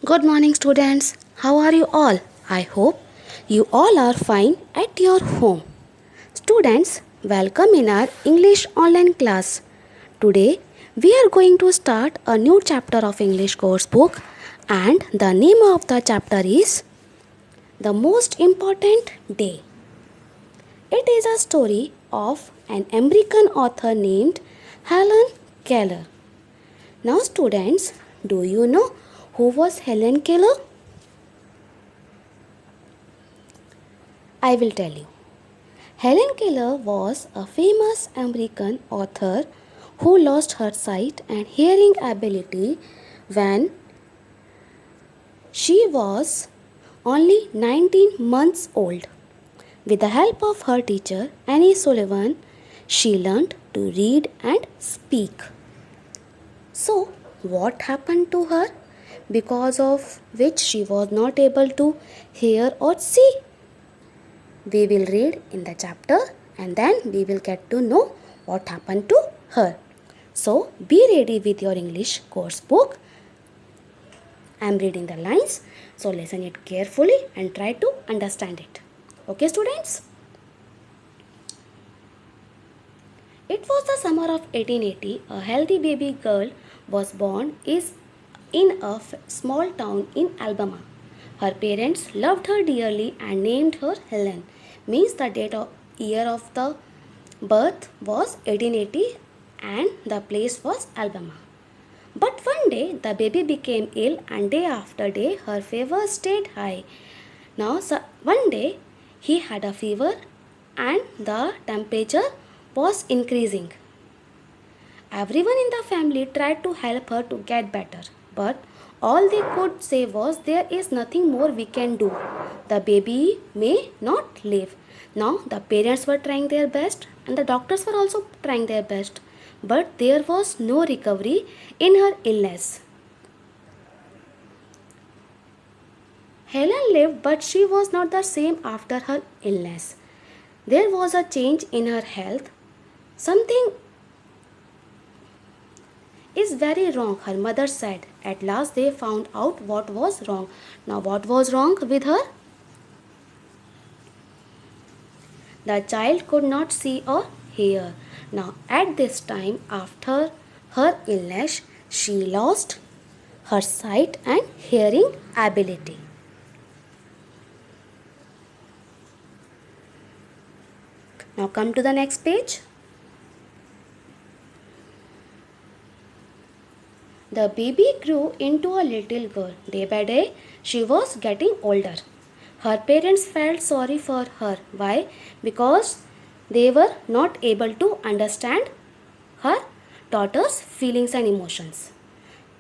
Good morning, students. How are you all? I hope you all are fine at your home. Students, welcome in our English online class. Today, we are going to start a new chapter of English course book, and the name of the chapter is The Most Important Day. It is a story of an American author named Helen Keller. Now, students, do you know who was Helen Keller? I will tell you. Helen Keller was a famous American author who lost her sight and hearing ability when she was only 19 months old. With the help of her teacher, Annie Sullivan, she learned to read and speak. So, what happened to her because of which she was not able to hear or see? We will read in the chapter and then we will get to know what happened to her. So, be ready with your English course book. I am reading the lines, so listen it carefully and try to understand it. Okay, students? It was the summer of 1880. A healthy baby girl was born in a small town in Alabama. Her parents loved her dearly and named her Helen. Means the year of the birth was 1880 and the place was Alabama. But one day the baby became ill and day after day her fever stayed high. Now one day he had a fever and the temperature was increasing. Everyone in the family tried to help her to get better, but all they could say was there is nothing more we can do. The baby may not live. Now the parents were trying their best and the doctors were also trying their best, but there was no recovery in her illness. Helen lived, but she was not the same after her illness. There was a change in her health. Something is very wrong, her mother said. At last they found out what was wrong. Now, what was wrong with her? The child could not see or hear. Now, at this time, after her illness, she lost her sight and hearing ability. Now, come to the next page. The baby grew into a little girl. Day by day, she was getting older. Her parents felt sorry for her. Why? Because they were not able to understand her daughter's feelings and emotions.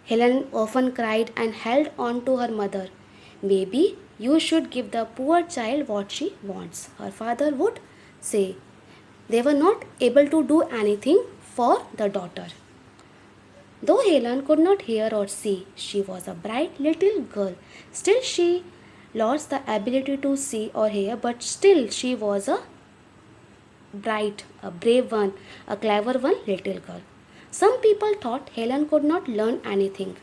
Helen often cried and held on to her mother. Maybe you should give the poor child what she wants, her father would say. They were not able to do anything for the daughter. Though Helen could not hear or see, she was a bright little girl. Still, she lost the ability to see or hear, but still, she was a bright, a brave one, a clever one little girl. Some people thought Helen could not learn anything.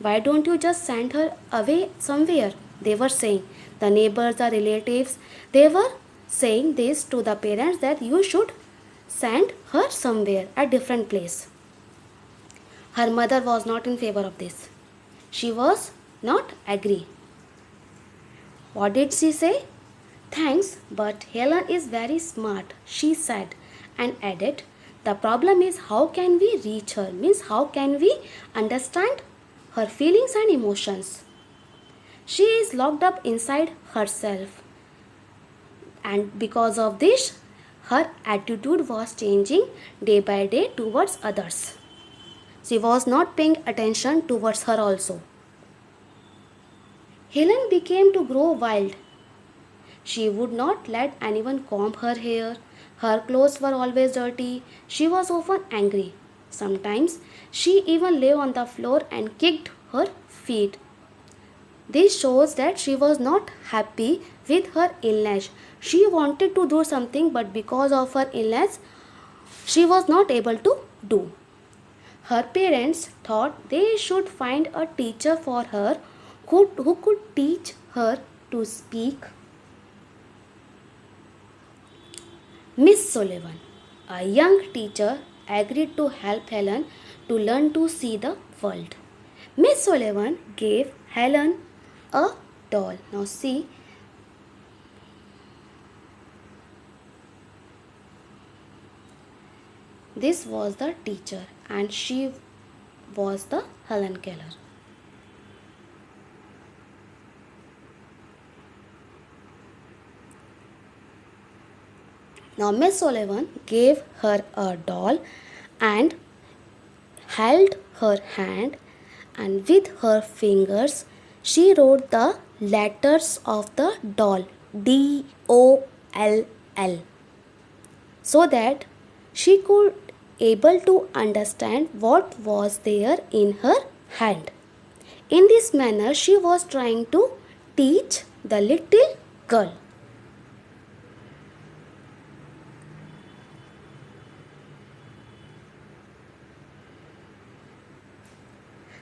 Why don't you just send her away somewhere? They were saying. The neighbors, the relatives, they were saying this to the parents that you should send her somewhere, a different place. Her mother was not in favor of this. She was not agree. What did she say? Thanks, but Helen is very smart, she said and added, the problem is how can we reach her? Means how can we understand her feelings and emotions? She is locked up inside herself. And because of this, her attitude was changing day by day towards others. She was not paying attention towards her also. Helen began to grow wild. She would not let anyone comb her hair. Her clothes were always dirty. She was often angry. Sometimes she even lay on the floor and kicked her feet. This shows that she was not happy with her illness. She wanted to do something, but because of her illness, she was not able to do. Her parents thought they should find a teacher for her who could teach her to speak? Miss Sullivan, a young teacher, agreed to help Helen to learn to see the world. Miss Sullivan gave Helen a doll. Now see, this was the teacher and she was the Helen Keller. Now Miss Sullivan gave her a doll and held her hand, and with her fingers she wrote the letters of the doll, DOLL, so that she could able to understand what was there in her hand. In this manner she was trying to teach the little girl.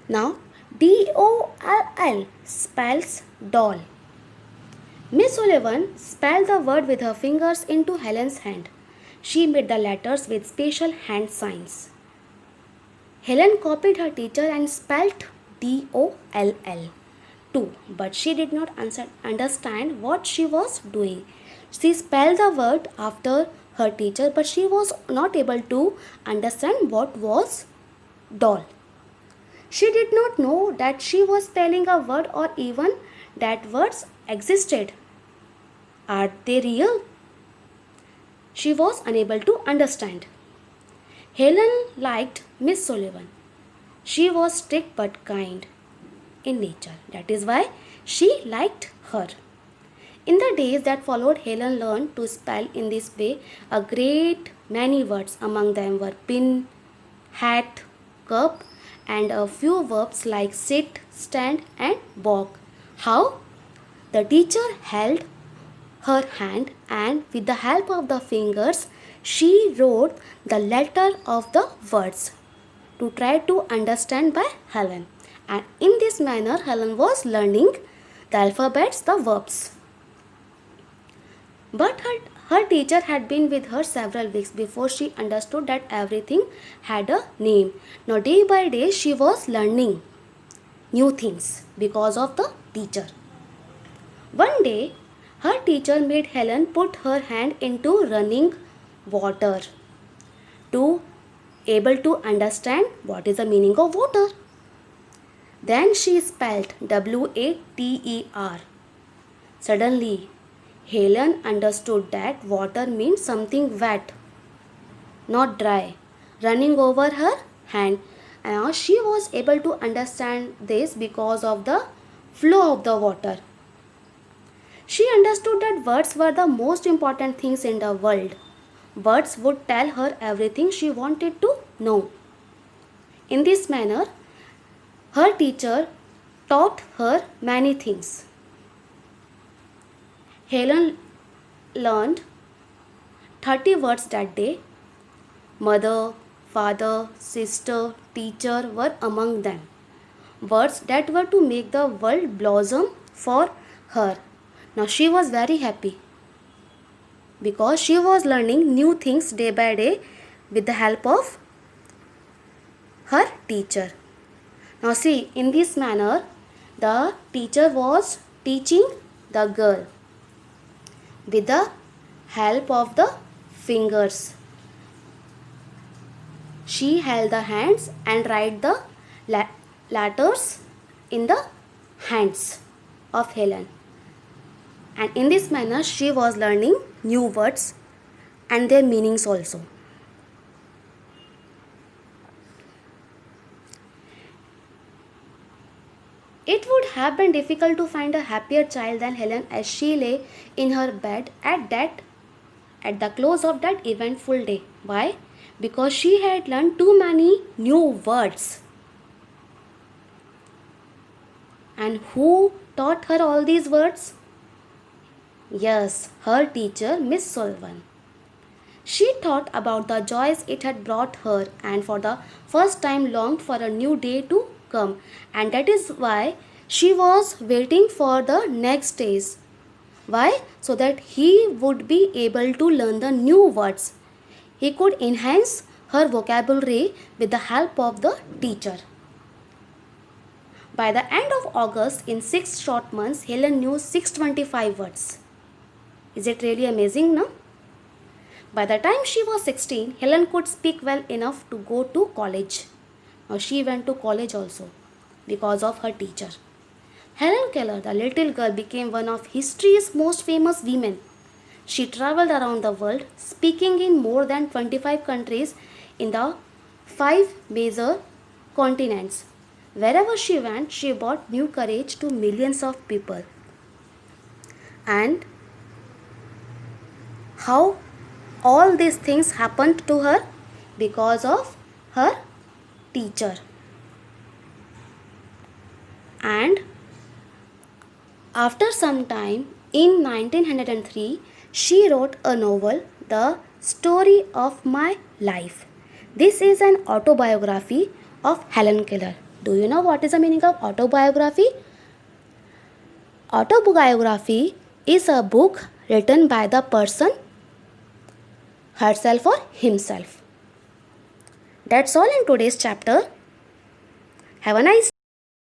Now DOLL spells doll. Miss Sullivan spelled the word with her fingers into Helen's hand. She made the letters with special hand signs. Helen copied her teacher and spelled DOLL too, but she did not understand what she was doing. She spelled the word after her teacher, but she was not able to understand what was doll. She did not know that she was spelling a word or even that words existed. Are they real? She was unable to understand. Helen liked Miss Sullivan. She was strict but kind in nature. That is why she liked her. In the days that followed, Helen learned to spell in this way a great many words. Among them were pin, hat, cup, and a few verbs like sit, stand, and walk. How? The teacher held her hand and with the help of the fingers she wrote the letter of the words to try to understand by Helen. And in this manner Helen was learning the alphabets, the verbs. But her teacher had been with her several weeks before she understood that everything had a name. Now day by day she was learning new things because of the teacher. One day her teacher made Helen put her hand into running water to able to understand what is the meaning of water. Then she spelled WATER. Suddenly Helen understood that water means something wet, not dry, running over her hand. And now she was able to understand this because of the flow of the water. She understood that words were the most important things in the world. Words would tell her everything she wanted to know. In this manner, her teacher taught her many things. Helen learned 30 words that day. Mother, father, sister, teacher were among them. Words that were to make the world blossom for her. Now she was very happy because she was learning new things day by day with the help of her teacher. Now see, in this manner the teacher was teaching the girl with the help of the fingers. She held the hands and write the letters in the hands of Helen. And in this manner she was learning new words and their meanings also. It would have been difficult to find a happier child than Helen as she lay in her bed at the close of that eventful day. Why? Because she had learned too many new words. And who taught her all these words? Yes, her teacher, Miss Sullivan. She thought about the joys it had brought her and for the first time longed for a new day to come. And that is why She was waiting for the next days. Why? So that he would be able to learn the new words. He could enhance her vocabulary with the help of the teacher. By the end of August, in 6 short months, Helen knew 625 words. Is it really amazing, no? By the time she was 16, Helen could speak well enough to go to college. Now she went to college also because of her teacher. Helen Keller, the little girl, became one of history's most famous women. She traveled around the world, speaking in more than 25 countries in the 5 major continents. Wherever she went, she brought new courage to millions of people. And how all these things happened to her? Because of her teacher. And after some time, in 1903, she wrote a novel, The Story of My Life. This is an autobiography of Helen Keller. Do you know what is the meaning of autobiography? Autobiography is a book written by the person herself or himself. That's all in today's chapter. Have a nice day.